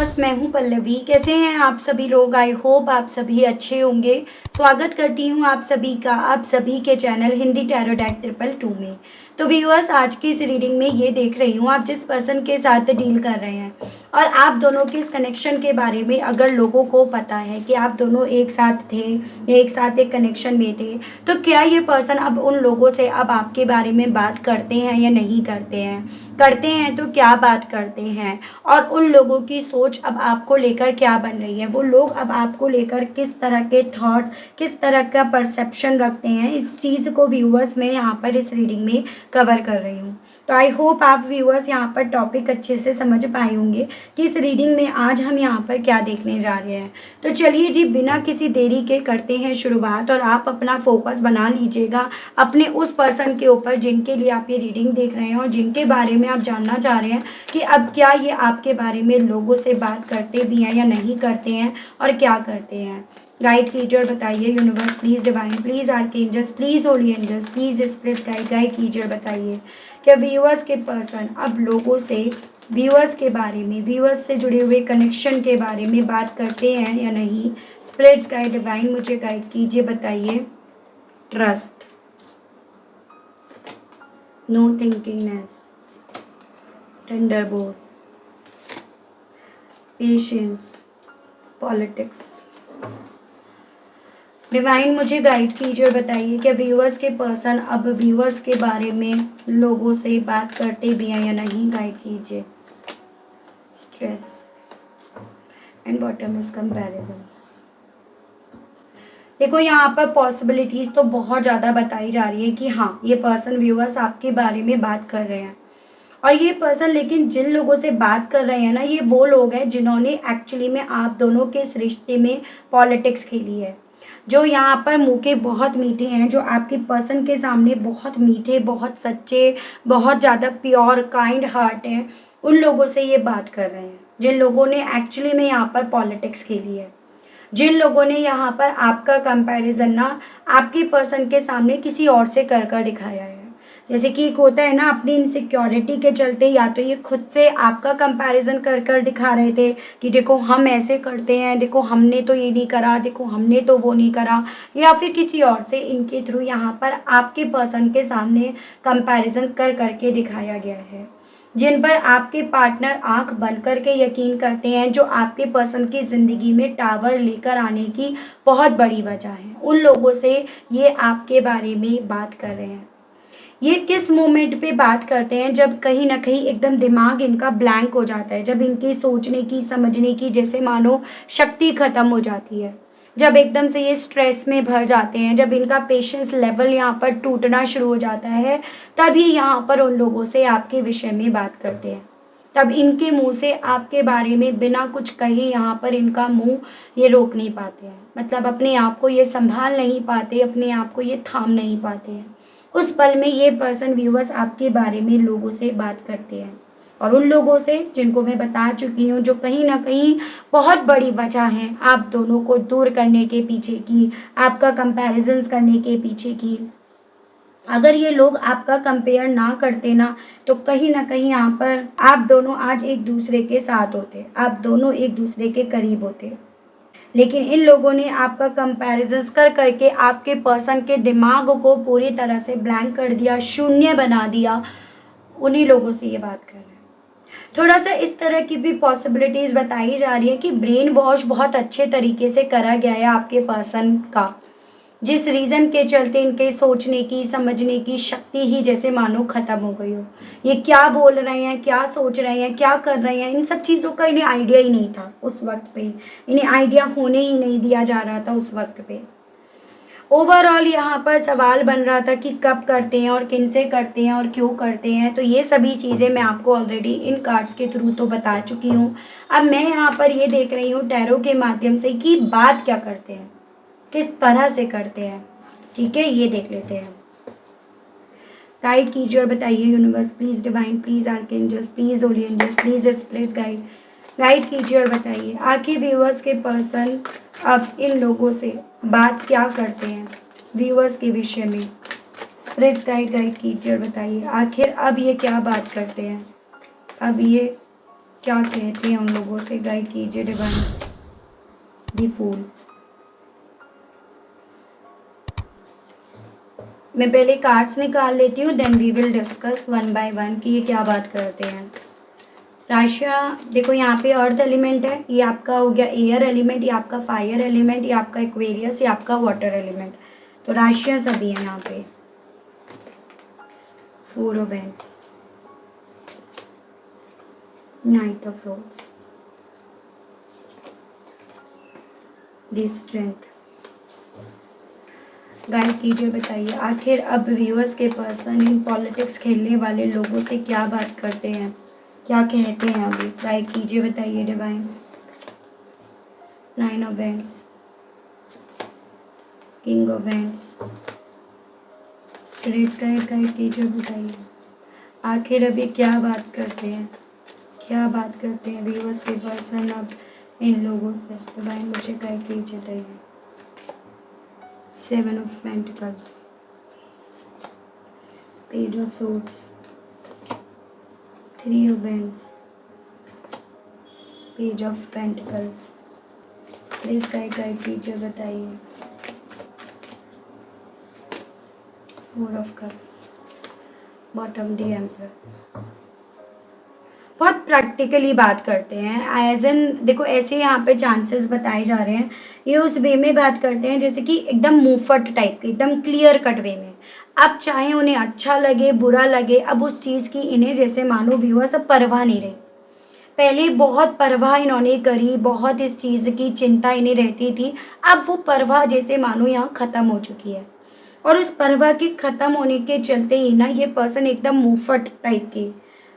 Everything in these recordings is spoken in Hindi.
व्यूअर्स, मैं हूं पल्लवी। कैसे हैं आप सभी लोग? आई होप आप सभी अच्छे होंगे। स्वागत करती हूं आप सभी का आप सभी के चैनल हिंदी टैरो डेक 222 में। तो व्यूअर्स, आज की इस रीडिंग में ये देख रही हूं आप जिस पर्सन के साथ डील कर रहे हैं और आप दोनों के इस कनेक्शन के बारे में अगर लोगों को पता है कि आप दोनों एक साथ थे, एक साथ एक कनेक्शन में थे, तो क्या ये पर्सन अब उन लोगों से अब आपके बारे में बात करते हैं या नहीं करते हैं? करते हैं तो क्या बात करते हैं? और उन लोगों की सोच अब आपको लेकर क्या बन रही है? वो लोग अब आपको लेकर किस तरह के थॉट्स, किस तरह का परसेप्शन रखते हैं, इस चीज़ को व्यूअर्स मैं यहाँ पर इस रीडिंग में कवर कर रही हूँ। तो आई होप आप व्यूअर्स यहाँ पर टॉपिक अच्छे से समझ पाए होंगे कि इस रीडिंग में आज हम यहाँ पर क्या देखने जा रहे हैं। तो चलिए जी, बिना किसी देरी के करते हैं शुरुआत और आप अपना फोकस बना लीजिएगा अपने उस पर्सन के ऊपर जिनके लिए आप ये रीडिंग देख रहे हैं और जिनके बारे में आप जानना चाह रहे हैं कि अब क्या ये आपके बारे में लोगों से बात करते भी हैं या नहीं करते हैं और क्या करते हैं। गाइड कीजिए और बताइए universe please, divine please, archangels please, holy angels please, spirit guide कीजिए और बताइए क्या व्यूअर्स के पर्सन अब लोगों से व्यूअर्स के बारे में, व्यूअर्स से जुड़े हुए कनेक्शन के बारे में बात करते हैं या नहीं। स्पिरिट्स गाइड डिवाइन मुझे गाइड कीजिए, बताइए। Trust, no thinkingness, thunderbolt, patience, politics. Divine मुझे गाइड कीजिए और बताइए कि व्यूअर्स के पर्सन अब व्यूअर्स के बारे में लोगों से बात करते भी हैं या नहीं। गाइड कीजिए। Stress and bottom is comparisons. देखो, यहाँ पर पॉसिबिलिटीज़ तो बहुत ज़्यादा बताई जा रही है कि हाँ, ये पर्सन व्यूअर्स आपके बारे में बात कर रहे हैं और ये पर्सन, लेकिन जिन लोगों से बात कर रहे हैं ना, ये वो लोग हैं जिन्होंने एक्चुअली में आप दोनों के इस रिश्ते में पॉलिटिक्स खेली है। जो यहाँ पर मुँह के बहुत मीठे हैं, जो आपके पर्सन के सामने बहुत मीठे, बहुत सच्चे, बहुत ज़्यादा प्योर काइंड हार्ट हैं, उन लोगों से ये बात कर रहे हैं जिन लोगों ने एक्चुअली में यहाँ पर पॉलिटिक्स खेली है, जिन लोगों ने यहाँ पर आपका कंपैरिजन ना आपके पर्सन के सामने किसी और से कर कर दिखाया है। जैसे कि एक होता है ना, अपनी इनसिक्योरिटी के चलते या तो ये खुद से आपका कंपैरिजन कर कर दिखा रहे थे कि देखो हम ऐसे करते हैं, देखो हमने तो ये नहीं करा, देखो हमने तो वो नहीं करा, या फिर किसी और से इनके थ्रू यहाँ पर आपके पर्सन के सामने कंपैरिजन कर करके दिखाया गया है। जिन पर आपके पार्टनर आंख बंद करके यकीन करते हैं, जो आपके पर्सन की ज़िंदगी में टावर लेकर आने की बहुत बड़ी वजह है, उन लोगों से ये आपके बारे में बात कर रहे हैं। ये किस मोमेंट पे बात करते हैं? जब कहीं ना कहीं एकदम दिमाग इनका ब्लैंक हो जाता है, जब इनकी सोचने की, समझने की जैसे मानो शक्ति ख़त्म हो जाती है, जब एकदम से ये स्ट्रेस में भर जाते हैं, जब इनका पेशेंस लेवल यहाँ पर टूटना शुरू हो जाता है, तभी यहाँ पर उन लोगों से आपके विषय में बात करते हैं। तब इनके मुंह से आपके बारे में बिना कुछ कहे यहाँ पर इनका मुंह ये रोक नहीं पाते हैं, मतलब अपने आप को ये संभाल नहीं पाते, अपने आप को ये थाम नहीं पाते हैं। उस पल में ये पर्सन व्यूअर्स आपके बारे में लोगों से बात करते हैं और उन लोगों से जिनको मैं बता चुकी हूँ, जो कहीं ना कहीं बहुत बड़ी वजह है आप दोनों को दूर करने के पीछे की, आपका कंपैरिजंस करने के पीछे की। अगर ये लोग आपका कंपेयर ना करते ना, तो कहीं ना कहीं यहाँ पर आप दोनों आज एक दूसरे के साथ होते, आप दोनों एक दूसरे के करीब होते। लेकिन इन लोगों ने आपका कंपैरिजंस कर करके आपके पर्सन के दिमाग को पूरी तरह से ब्लैंक कर दिया, शून्य बना दिया। उन्हीं लोगों से ये बात कर रहे हैं। थोड़ा सा इस तरह की भी पॉसिबिलिटीज़ बताई जा रही है कि ब्रेन वॉश बहुत अच्छे तरीके से करा गया है आपके पर्सन का, जिस रीज़न के चलते इनके सोचने की, समझने की शक्ति ही जैसे मानो ख़त्म हो गई हो। ये क्या बोल रहे हैं, क्या सोच रहे हैं, क्या कर रहे हैं, इन सब चीज़ों का इन्हें आइडिया ही नहीं था उस वक्त पे, इन्हें आइडिया होने ही नहीं दिया जा रहा था उस वक्त पे। ओवरऑल यहाँ पर सवाल बन रहा था कि कब करते हैं और किन से करते हैं और क्यों करते हैं। तो ये सभी चीज़ें मैं आपको ऑलरेडी इन कार्ड्स के थ्रू तो बता चुकी हूँ। अब मैं यहाँ पर ये देख रही हूँ टैरो के माध्यम से कि बात क्या करते हैं, किस तरह से करते हैं। ठीक है, ये देख लेते हैं। गाइड कीजिए और बताइए universe please, divine please, archangels please, holy angels please, spirits guide कीजिए और बताइए आखिर व्यूअर्स के पर्सन अब इन लोगों से बात क्या करते हैं व्यूअर्स के विषय में। स्पिरिट्स गाइड कीजिए और बताइए आखिर अब ये क्या बात करते हैं, अब ये क्या कहते हैं उन लोगों से, गाइड कीजिए डिवाइन। The fool. मैं पहले कार्ड्स निकाल लेती हूँ, then we will discuss one by one कि ये क्या बात करते हैं। राशिया देखो, यहाँ पे अर्थ एलिमेंट है, ये आपका हो गया एयर एलिमेंट, ये आपका फायर एलिमेंट, ये आपका एक्वेरियस, ये आपका वाटर एलिमेंट। तो राशिया सभी है यहाँ पे। 4 of wands, night of swords, the strength. Guide कीजिए, बताइए आखिर अब व्यूअर्स के पर्सन इन पॉलिटिक्स खेलने वाले लोगों से क्या बात करते हैं, क्या कहते हैं अभी। गाइड कीजिए, बताइए divine. 9 of wands, king of wands, spirits guide कीजिए, बताइए आखिर अभी क्या बात करते हैं, क्या बात करते हैं व्यूअर्स के पर्सन अब इन लोगों से। डिवाइन मुझे गाइड कीजिए, बताइए। 7 of pentacles, page of swords, 3 of wands, page of pentacles. Please guide कीजिए, बताइए। 4 of cups, bottom the emperor. बहुत प्रैक्टिकली बात करते हैं, एज एन देखो ऐसे यहाँ पे चांसेस बताए जा रहे हैं, ये उस वे में बात करते हैं जैसे कि एकदम मुंहफट टाइप के, एकदम क्लियर कट वे में। अब चाहे उन्हें अच्छा लगे बुरा लगे, अब उस चीज़ की इन्हें जैसे मानो व्यूअर्स अब परवाह नहीं रही। पहले बहुत परवाह इन्होंने करी, बहुत इस चीज़ की चिंता इन्हें रहती थी, अब वो परवाह जैसे मानो यहाँ ख़त्म हो चुकी है। और उस परवाह के ख़त्म होने के चलते ही ना ये पर्सन एकदम मुंहफट टाइप के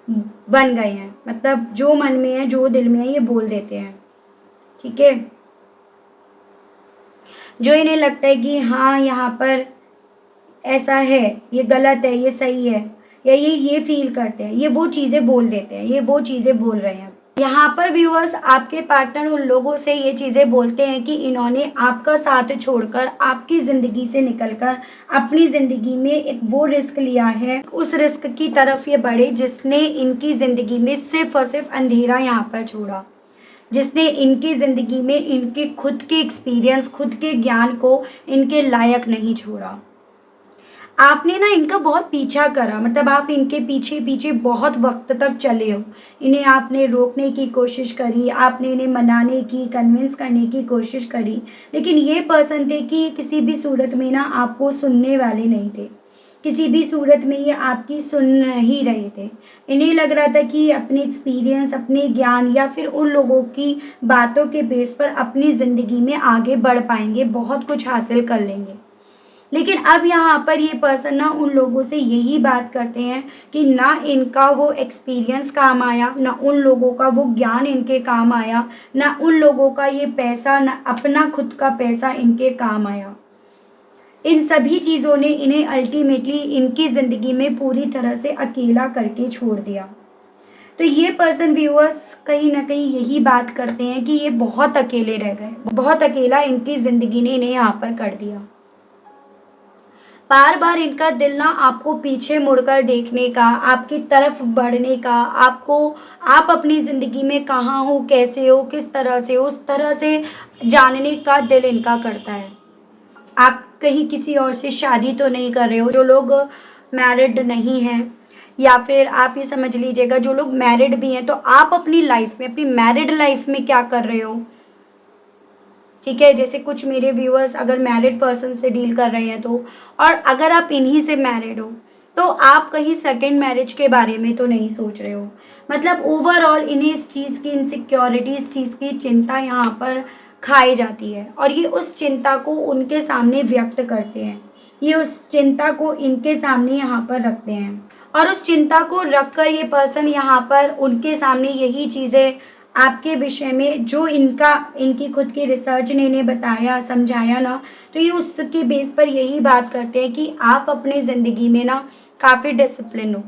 बन गए हैं, मतलब जो मन में है जो दिल में है ये बोल देते हैं, ठीक है। जो इन्हें लगता है कि हाँ यहाँ पर ऐसा है, ये गलत है, ये सही है, या ये फील करते हैं, ये वो चीज़ें बोल देते हैं, ये वो चीज़ें बोल रहे हैं। यहाँ पर व्यूअर्स आपके पार्टनर उन लोगों से ये चीज़ें बोलते हैं कि इन्होंने आपका साथ छोड़कर, आपकी ज़िंदगी से निकलकर अपनी ज़िंदगी में एक वो रिस्क लिया है, उस रिस्क की तरफ ये बढ़े जिसने इनकी ज़िंदगी में सिर्फ और सिर्फ अंधेरा यहाँ पर छोड़ा, जिसने इनकी ज़िंदगी में इनके खुद के एक्सपीरियंस, खुद के ज्ञान को इनके लायक नहीं छोड़ा। आपने ना इनका बहुत पीछा करा, मतलब आप इनके पीछे पीछे बहुत वक्त तक चले हो, इन्हें आपने रोकने की कोशिश करी, आपने इन्हें मनाने की, कन्विंस करने की कोशिश करी, लेकिन ये पर्सन थे कि किसी भी सूरत में ना आपको सुनने वाले नहीं थे, किसी भी सूरत में ये आपकी सुन नहीं रहे थे। इन्हें लग रहा था कि अपने एक्सपीरियंस, अपने ज्ञान या फिर उन लोगों की बातों के बेस पर अपनी ज़िंदगी में आगे बढ़ पाएंगे, बहुत कुछ हासिल कर लेंगे। लेकिन अब यहाँ पर ये पर्सन ना उन लोगों से यही बात करते हैं कि ना इनका वो एक्सपीरियंस काम आया, ना उन लोगों का वो ज्ञान इनके काम आया, ना उन लोगों का ये पैसा, ना अपना खुद का पैसा इनके काम आया। इन सभी चीज़ों ने इन्हें अल्टीमेटली इनकी ज़िंदगी में पूरी तरह से अकेला करके छोड़ दिया। तो ये पर्सन व्यूअर्स कहीं ना कहीं यही बात करते हैं कि ये बहुत अकेले रह गए, बहुत अकेला इनकी ज़िंदगी ने इन्हें यहाँ पर कर दिया। बार बार इनका दिल ना आपको पीछे मुड़कर देखने का, आपकी तरफ बढ़ने का, आप अपनी ज़िंदगी में कहाँ हो, कैसे हो, किस तरह से हो, उस तरह से जानने का दिल इनका करता है। आप कहीं किसी और से शादी तो नहीं कर रहे हो, जो लोग मैरिड नहीं हैं, या फिर आप ये समझ लीजिएगा जो लोग मैरिड भी हैं, तो आप अपनी लाइफ में, अपनी मैरिड लाइफ में क्या कर रहे हो, ठीक है। जैसे कुछ मेरे व्यूअर्स अगर मैरिड पर्सन से डील कर रहे हैं तो, और अगर आप इन्हीं से मैरिड हो तो आप कहीं सेकंड मैरिज के बारे में तो नहीं सोच रहे हो। मतलब ओवरऑल इन्हें इस चीज़ की इनसिक्योरिटी, इस चीज़ की चिंता यहाँ पर खाई जाती है, और ये उस चिंता को उनके सामने व्यक्त करते हैं, ये उस चिंता को इनके सामने यहाँ पर रखते हैं, और उस चिंता को रखकर ये पर्सन यहाँ पर उनके सामने यही चीज़ें आपके विषय में, जो इनकी खुद की रिसर्च ने इन्हें बताया, समझाया ना, तो ये उसके बेस पर यही बात करते हैं कि आप अपनी ज़िंदगी में ना काफ़ी डिसिप्लिन हो,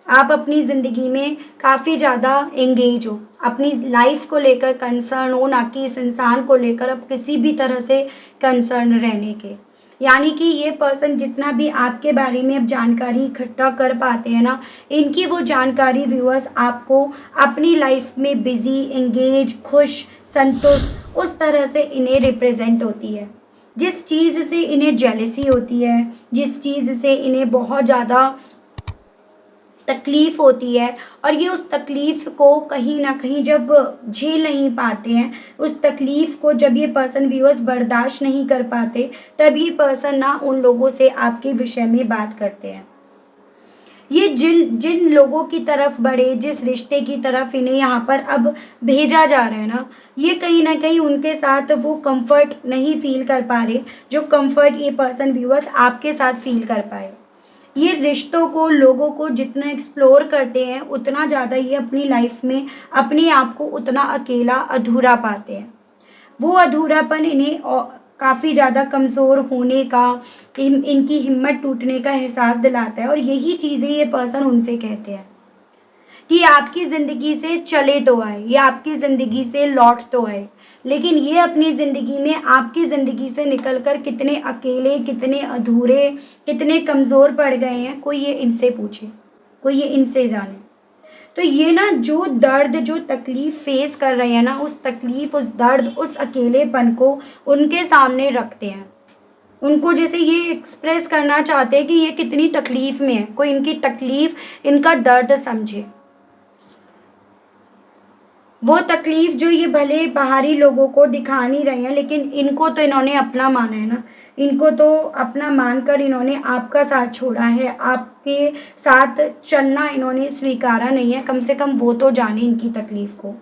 आप अपनी ज़िंदगी में काफ़ी ज़्यादा एंगेज हो, अपनी लाइफ को लेकर कंसर्न हो, ना कि इस इंसान को लेकर अब किसी भी तरह से कंसर्न रहने के। यानी कि ये पर्सन जितना भी आपके बारे में अब जानकारी इकट्ठा कर पाते हैं ना, इनकी वो जानकारी व्यूअर्स आपको अपनी लाइफ में बिजी, एंगेज, खुश, संतुष्ट उस तरह से इन्हें रिप्रेजेंट होती है। जिस चीज़ से इन्हें जेलसी होती है, जिस चीज़ से इन्हें बहुत ज़्यादा तकलीफ़ होती है, और ये उस तकलीफ़ को कहीं न कहीं जब झेल नहीं पाते हैं, उस तकलीफ़ को जब ये पर्सन व्यूअर्स बर्दाश्त नहीं कर पाते, तब ये पर्सन ना उन लोगों से आपके विषय में बात करते हैं। ये जिन जिन लोगों की तरफ बढ़े, जिस रिश्ते की तरफ इन्हें यहाँ पर अब भेजा जा रहा है ना, ये कहीं न कहीं उनके साथ वो कम्फ़र्ट नहीं फ़ील कर पा रहे, जो कम्फ़र्ट ये पर्सन व्यूअर्स आपके साथ फ़ील कर पाए। ये रिश्तों को, लोगों को जितना एक्सप्लोर करते हैं, उतना ज़्यादा ये अपनी लाइफ में अपने आप को उतना अकेला, अधूरा पाते हैं। वो अधूरापन इन्हें काफ़ी ज़्यादा कमज़ोर होने का, इनकी हिम्मत टूटने का एहसास दिलाता है, और यही चीज़ें ये पर्सन उनसे कहते हैं कि आपकी ज़िंदगी से चले तो आए, या आपकी ज़िंदगी से लौट तो आए, लेकिन ये अपनी ज़िंदगी में आपकी ज़िंदगी से निकल कर कितने अकेले, कितने अधूरे, कितने कमज़ोर पड़ गए हैं, कोई ये इनसे पूछे, कोई ये इनसे जाने। तो ये ना जो दर्द, जो तकलीफ़ फ़ेस कर रहे हैं ना, उस तकलीफ़, उस दर्द, उस अकेलेपन को उनके सामने रखते हैं। उनको जैसे ये एक्सप्रेस करना चाहते हैं कि ये कितनी तकलीफ़ में है, कोई इनकी तकलीफ़, इनका दर्द समझे। वो तकलीफ जो ये भले बाहरी लोगों को दिखा नहीं रहे हैं, लेकिन इनको तो इन्होंने अपना माना है ना, इनको तो अपना मानकर इन्होंने आपका साथ छोड़ा है, आपके साथ चलना इन्होंने स्वीकारा नहीं है, कम से कम वो तो जाने इनकी तकलीफ को।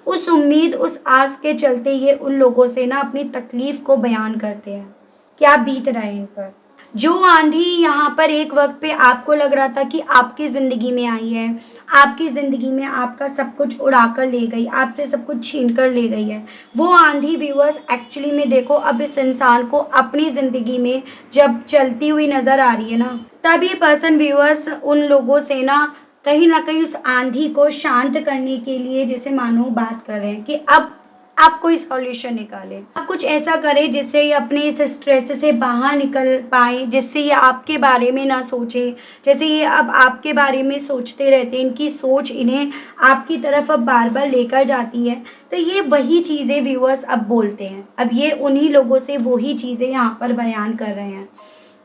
उस उम्मीद, उस आस के चलते ये उन लोगों से ना अपनी तकलीफ को बयान करते हैं, क्या बीत रहा है इन पर। जो आंधी यहाँ पर एक वक्त पे आपको लग रहा था कि आपकी ज़िंदगी में आई है, आपकी ज़िंदगी में आपका सब कुछ उड़ा कर ले गई, आपसे सब कुछ छीन कर ले गई है, वो आंधी व्यूअर्स एक्चुअली में देखो अब इस इंसान को अपनी ज़िंदगी में जब चलती हुई नज़र आ रही है ना, तब ये पर्सन व्यूअर्स उन लोगों से ना कहीं उस आंधी को शांत करने के लिए जैसे मानो बात कर रहे हैं कि अब आप कोई सॉल्यूशन निकालें, आप कुछ ऐसा करें जिससे ये अपने इस स्ट्रेस से बाहर निकल पाएँ, जिससे ये आपके बारे में ना सोचें। जैसे ये अब आपके बारे में सोचते रहते हैं, इनकी सोच इन्हें आपकी तरफ अब बार-बार लेकर जाती है। तो ये वही चीज़ें व्यूअर्स अब बोलते हैं। अब ये उन्हीं लोगों से वही चीज़ें यहाँ पर बयान कर रहे हैं।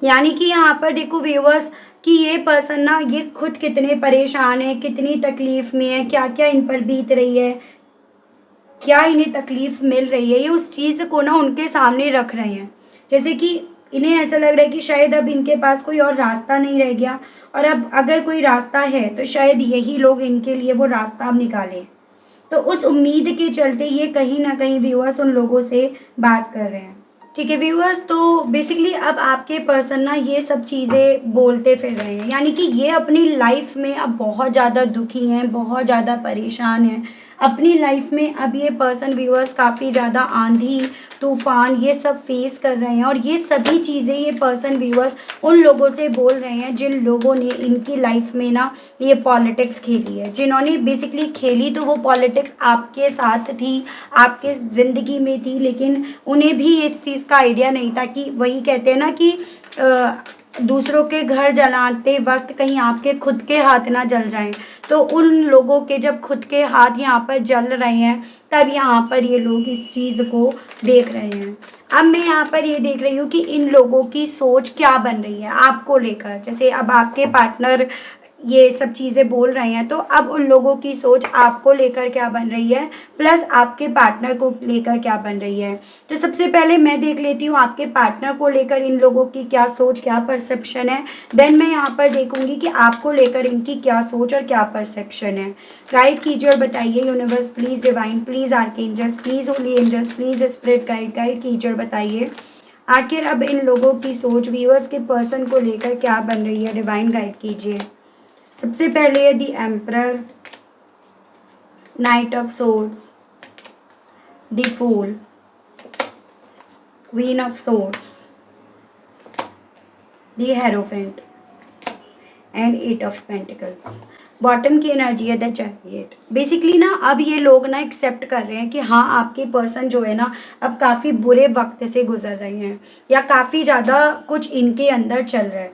यानी कि यहाँ पर देखो व्यूअर्स कि ये पर्सन ना ये खुद कितने परेशान हैं, कितनी तकलीफ़ में है, क्या-क्या इन पर बीत रही है, क्या इन्हें तकलीफ़ मिल रही है, ये उस चीज़ को ना उनके सामने रख रहे हैं। जैसे कि इन्हें ऐसा लग रहा है कि शायद अब इनके पास कोई और रास्ता नहीं रह गया, और अब अगर कोई रास्ता है तो शायद यही लोग इनके लिए वो रास्ता अब निकालें। तो उस उम्मीद के चलते ये कहीं न कहीं व्यूअर्स उन लोगों से बात कर रहे हैं। ठीक है व्यूअर्स, तो बेसिकली अब आपके पर्सन ना ये सब चीज़ें बोलते फिर रहे हैं, यानी कि ये अपनी लाइफ में अब बहुत ज़्यादा दुखी हैं, बहुत ज़्यादा परेशान हैं। अपनी लाइफ में अब ये पर्सन व्यूअर्स काफ़ी ज़्यादा आंधी, तूफ़ान ये सब फेस कर रहे हैं, और ये सभी चीज़ें ये पर्सन व्यूअर्स उन लोगों से बोल रहे हैं जिन लोगों ने इनकी लाइफ में ना ये पॉलिटिक्स खेली है। जिन्होंने बेसिकली खेली तो वो पॉलिटिक्स आपके साथ थी, आपके ज़िंदगी में थी, लेकिन उन्हें भी इस चीज़ का आइडिया नहीं था कि वही कहते हैं ना कि दूसरों के घर जलाते वक़्त कहीं आपके खुद के हाथ ना जल जाएँ। तो उन लोगों के जब खुद के हाथ यहाँ पर जल रहे हैं, तब यहाँ पर ये लोग इस चीज़ को देख रहे हैं। अब मैं यहाँ पर ये देख रही हूँ कि इन लोगों की सोच क्या बन रही है आपको लेकर। जैसे अब आपके पार्टनर ये सब चीज़ें बोल रहे हैं, तो अब उन लोगों की सोच आपको लेकर क्या बन रही है, प्लस आपके पार्टनर को लेकर क्या बन रही है। तो सबसे पहले मैं देख लेती हूँ आपके पार्टनर को लेकर इन लोगों की क्या सोच, क्या परसेप्शन है। देन मैं यहाँ पर देखूँगी कि आपको लेकर इनकी क्या सोच और क्या परसेप्शन है। गाइड कीजिए और बताइए universe please, divine please, archangels please, holy angels please, spirit guide कीजिए और बताइए आखिर अब इन लोगों की सोच व्यूअर्स के पर्सन को लेकर क्या बन रही है। डिवाइन गाइड कीजिए। सबसे पहले है the emperor, knight of swords, the fool, queen of swords, the hierophant and eight of pentacles. Bottom की एनर्जी है द चैरियट। बेसिकली ना अब ये लोग ना एक्सेप्ट कर रहे हैं कि हाँ आपके पर्सन जो है ना अब काफ़ी बुरे वक्त से गुजर रहे हैं या काफ़ी ज़्यादा कुछ इनके अंदर चल रहा है।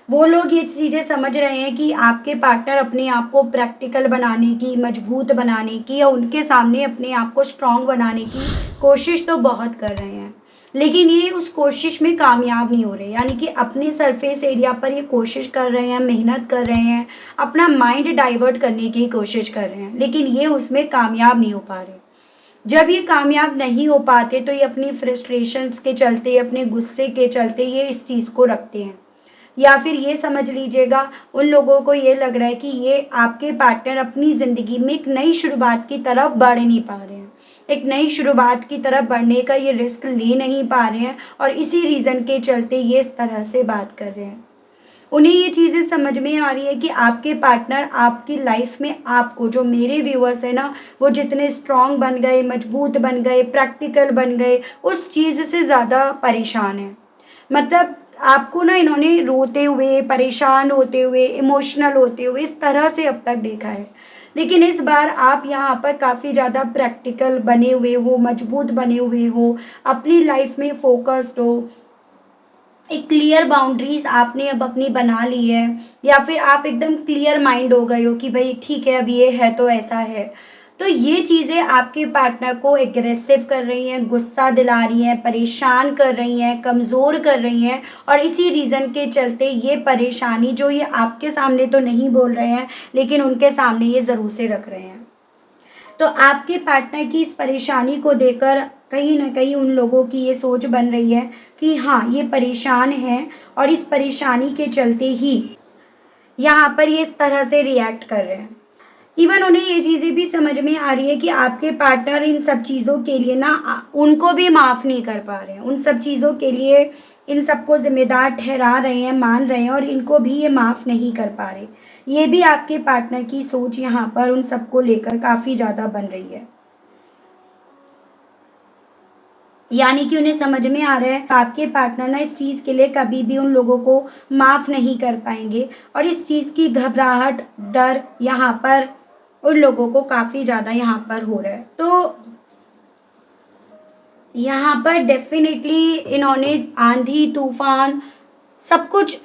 वो लोग ये चीज़ें समझ रहे हैं कि आपके पार्टनर अपने आप को प्रैक्टिकल बनाने की, मजबूत बनाने की या उनके सामने अपने आप को स्ट्रॉन्ग बनाने की कोशिश तो बहुत कर रहे हैं, लेकिन ये उस कोशिश में कामयाब नहीं हो रहे। यानी कि अपने सरफेस एरिया पर ये कोशिश कर रहे हैं, मेहनत कर रहे हैं, अपना माइंड डाइवर्ट करने की कोशिश कर रहे हैं, लेकिन ये उसमें कामयाब नहीं हो पा रहे। जब ये कामयाब नहीं हो पाते तो ये अपनी फ्रस्ट्रेशंस के चलते, अपने गुस्से के चलते ये इस चीज़ को रखते हैं। या फिर ये समझ लीजिएगा उन लोगों को ये लग रहा है कि ये आपके पार्टनर अपनी ज़िंदगी में एक नई शुरुआत की तरफ बढ़ नहीं पा रहे हैं, एक नई शुरुआत की तरफ बढ़ने का ये रिस्क ले नहीं पा रहे हैं और इसी रीज़न के चलते ये इस तरह से बात कर रहे हैं। उन्हें ये चीज़ें समझ में आ रही है कि आपके पार्टनर आपकी लाइफ में आपको, जो मेरे व्यूअर्स है ना, वो जितने स्ट्रॉन्ग बन गए, मजबूत बन गए, प्रैक्टिकल बन गए, उस चीज़ से ज़्यादा परेशान है। मतलब आपको ना इन्होंने रोते हुए, परेशान होते हुए, इमोशनल होते हुए इस तरह से अब तक देखा है। लेकिन इस बार आप यहाँ पर काफ़ी ज़्यादा प्रैक्टिकल बने हुए हो, मजबूत बने हुए हो, अपनी लाइफ में फोकस्ड हो, एक क्लियर बाउंड्रीज आपने अब अपनी बना ली है, या फिर आप एकदम क्लियर माइंड हो गए हो कि भाई ठीक है अब ये है तो ऐसा है। तो ये चीज़ें आपके पार्टनर को एग्रेसिव कर रही हैं, गुस्सा दिला रही हैं, परेशान कर रही हैं, कमज़ोर कर रही हैं, और इसी रीज़न के चलते ये परेशानी जो ये आपके सामने तो नहीं बोल रहे हैं लेकिन उनके सामने ये ज़रूर से रख रहे हैं। तो आपके पार्टनर की इस परेशानी को देखकर कहीं न कहीं उन लोगों की ये सोच बन रही है कि हाँ, ये परेशान हैं और इस परेशानी के चलते ही यहाँ पर ये इस तरह से रिएक्ट कर रहे हैं। इवन उन्हें ये चीज़ें भी समझ में आ रही है कि आपके पार्टनर इन सब चीज़ों के लिए ना उनको भी माफ़ नहीं कर पा रहे हैं। उन सब चीज़ों के लिए इन सबको ज़िम्मेदार ठहरा रहे हैं, मान रहे हैं और इनको भी ये माफ़ नहीं कर पा रहे। ये भी आपके पार्टनर की सोच यहाँ पर उन सबको लेकर काफ़ी ज़्यादा बन रही है। यानी कि उन्हें समझ में आ रहा है आपके पार्टनर ना इस चीज़ के लिए कभी भी उन लोगों को माफ़ नहीं कर पाएंगे, और इस चीज़ की घबराहट, डर यहाँ पर उन लोगों को काफ़ी ज़्यादा यहाँ पर हो रहा है। तो यहाँ पर डेफिनेटली इन्होंने आंधी तूफान सब कुछ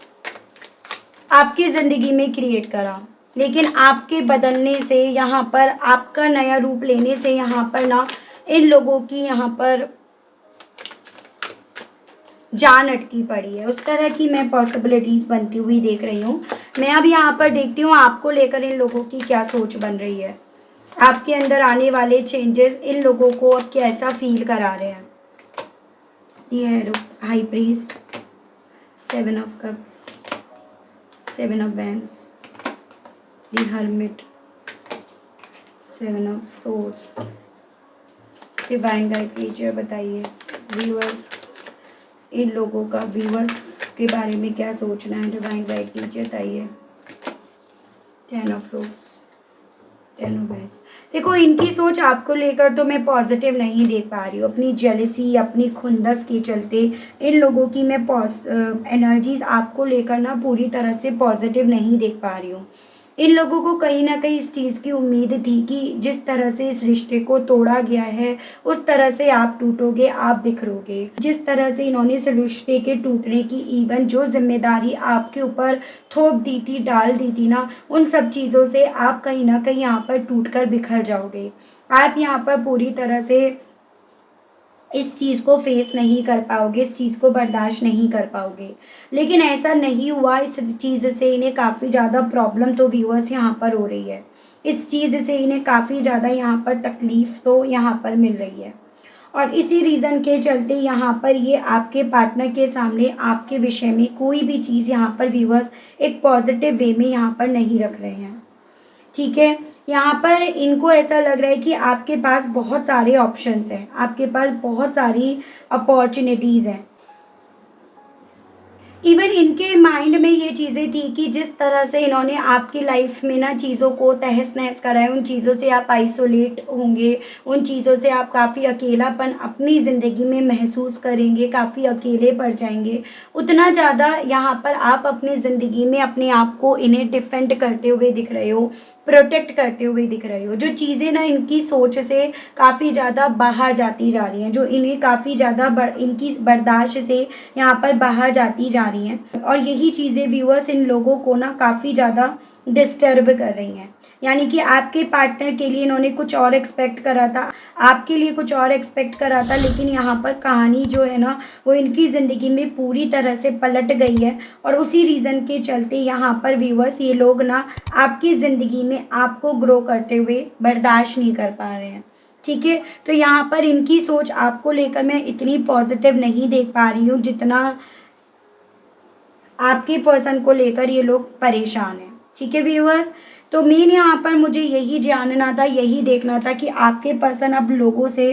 आपकी ज़िंदगी में क्रिएट करा, लेकिन आपके बदलने से, यहाँ पर आपका नया रूप लेने से यहाँ पर ना इन लोगों की यहाँ पर जान अटकी पड़ी है। उस तरह की मैं पॉसिबिलिटीज़ बनती हुई देख रही हूँ। मैं अब यहाँ पर देखती हूँ आपको लेकर इन लोगों की क्या सोच बन रही है। आपके अंदर आने वाले चेंजेस इन लोगों को अब कैसा फील करा रहे हैं। ये है high priest, 7 of cups, 7 of wands, the hermit, 7 of swords. Divine guide teacher बताइए व्यूअर्स, इन लोगों का व्यूअर्स के बारे में क्या सोचना है। डिवाइन गाइड टीचर बताइए। 10 ऑफ सोर्ड्स, 10 ऑफ वैंड्स। देखो इनकी सोच आपको लेकर तो मैं पॉजिटिव नहीं देख पा रही हूँ। अपनी जेलसी, अपनी खुंदस के चलते इन लोगों की मैं एनर्जीज आपको लेकर ना पूरी तरह से पॉजिटिव नहीं देख पा रही हूँ। इन लोगों को कहीं ना कहीं इस चीज़ की उम्मीद थी कि जिस तरह से इस रिश्ते को तोड़ा गया है उस तरह से आप टूटोगे, आप बिखरोगे। जिस तरह से इन्होंने इस रिश्ते के टूटने की इवन जो जिम्मेदारी आपके ऊपर थोप दी थी, डाल दी थी ना, उन सब चीज़ों से आप कहीं ना कहीं यहाँ पर टूट कर बिखर जाओगे। आप यहाँ पर पूरी तरह से इस चीज़ को फेस नहीं कर पाओगे, इस चीज़ को बर्दाश्त नहीं कर पाओगे। लेकिन ऐसा नहीं हुआ। इस चीज़ से इन्हें काफ़ी ज़्यादा प्रॉब्लम तो व्यूअर्स यहाँ पर हो रही है। इस चीज़ से इन्हें काफ़ी ज़्यादा यहाँ पर तकलीफ़ तो यहाँ पर मिल रही है, और इसी रीज़न के चलते यहाँ पर ये आपके पार्टनर के सामने आपके विषय में कोई भी चीज़ यहाँ पर व्यूअर्स एक पॉजिटिव वे में यहाँ पर नहीं रख रहे हैं। ठीक है, यहाँ पर इनको ऐसा लग रहा है कि आपके पास बहुत सारे ऑप्शंस हैं, आपके पास बहुत सारी अपॉर्चुनिटीज़ हैं। इवन इनके माइंड में ये चीज़ें थी कि जिस तरह से इन्होंने आपकी लाइफ में ना चीज़ों को तहस-नहस करा है, उन चीज़ों से आप आइसोलेट होंगे, उन चीज़ों से आप काफ़ी अकेलापन अपनी ज़िंदगी में महसूस करेंगे, काफ़ी अकेले पड़ जाएँगे। उतना ज़्यादा यहाँ पर आप अपनी ज़िंदगी में अपने आप को इन्हें डिफेंड करते हुए दिख रहे हो, प्रोटेक्ट करते हुए दिख रहे हो। जो चीज़ें ना इनकी सोच से काफ़ी ज़्यादा बाहर जाती जा रही हैं, जो इन्हें काफ़ी ज़्यादा इनकी बर्दाश्त से यहाँ पर बाहर जाती जा रही हैं, और यही चीज़ें व्यूअर्स इन लोगों को ना काफ़ी ज़्यादा डिस्टर्ब कर रही हैं। यानी कि आपके पार्टनर के लिए इन्होंने कुछ और एक्सपेक्ट करा था, आपके लिए कुछ और एक्सपेक्ट करा था, लेकिन यहाँ पर कहानी जो है ना वो इनकी ज़िंदगी में पूरी तरह से पलट गई है, और उसी रीज़न के चलते यहाँ पर व्यूअर्स ये लोग ना आपकी ज़िंदगी में आपको ग्रो करते हुए बर्दाश्त नहीं कर पा रहे हैं। ठीक है? तो यहाँ पर इनकी सोच आपको लेकर मैं इतनी पॉज़िटिव नहीं देख पा रही हूँ, जितना आपके पर्सन को लेकर ये लोग परेशान हैं। ठीक है व्यूअर्स? तो मेन यहाँ पर मुझे यही जानना था, यही देखना था कि आपके पर्सन अब लोगों से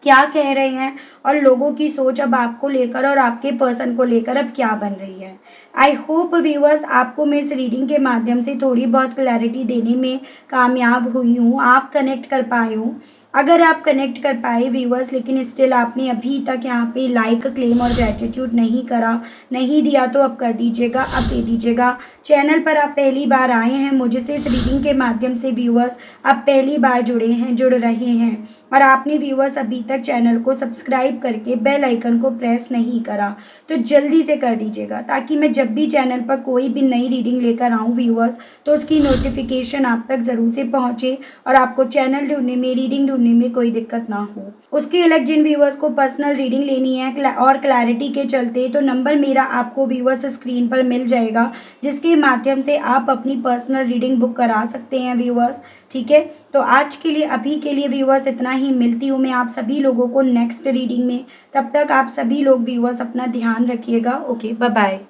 क्या कह रहे हैं, और लोगों की सोच अब आपको लेकर और आपके पर्सन को लेकर अब क्या बन रही है। आई होप व्यूअर्स आपको मैं इस रीडिंग के माध्यम से थोड़ी बहुत क्लैरिटी देने में कामयाब हुई हूँ, आप कनेक्ट कर पाए हो। अगर आप कनेक्ट कर पाए व्यूअर्स, लेकिन स्टिल आपने अभी तक यहाँ पे लाइक, क्लेम और ग्रैटिट्यूड नहीं करा, नहीं दिया, तो अब कर दीजिएगा, अब दे दीजिएगा। चैनल पर आप पहली बार आए हैं, मुझसे इस रीडिंग के माध्यम से व्यूअर्स आप पहली बार जुड़े हैं, जुड़ रहे हैं, और आपने व्यूअर्स अभी तक चैनल को सब्सक्राइब करके बेल आइकन को प्रेस नहीं करा, तो जल्दी से कर दीजिएगा, ताकि मैं जब भी चैनल पर कोई भी नई रीडिंग लेकर आऊँ व्यूअर्स, तो उसकी नोटिफिकेशन आप तक ज़रूर से पहुँचे और आपको चैनल ढूंढने में, रीडिंग ढूंढने में कोई दिक्कत ना हो। उसके अलग जिन व्यूअर्स को पर्सनल रीडिंग लेनी है और क्लैरिटी के चलते, तो नंबर मेरा आपको व्यूअर्स स्क्रीन पर मिल जाएगा, जिसके माध्यम से आप अपनी पर्सनल रीडिंग बुक करा सकते हैं व्यूअर्स। ठीक है? तो आज के लिए, अभी के लिए व्यूअर्स इतना ही। मिलती हूँ मैं आप सभी लोगों को नेक्स्ट रीडिंग में। तब तक आप सभी लोग व्यूअर्स अपना ध्यान रखिएगा। Okay, bye bye.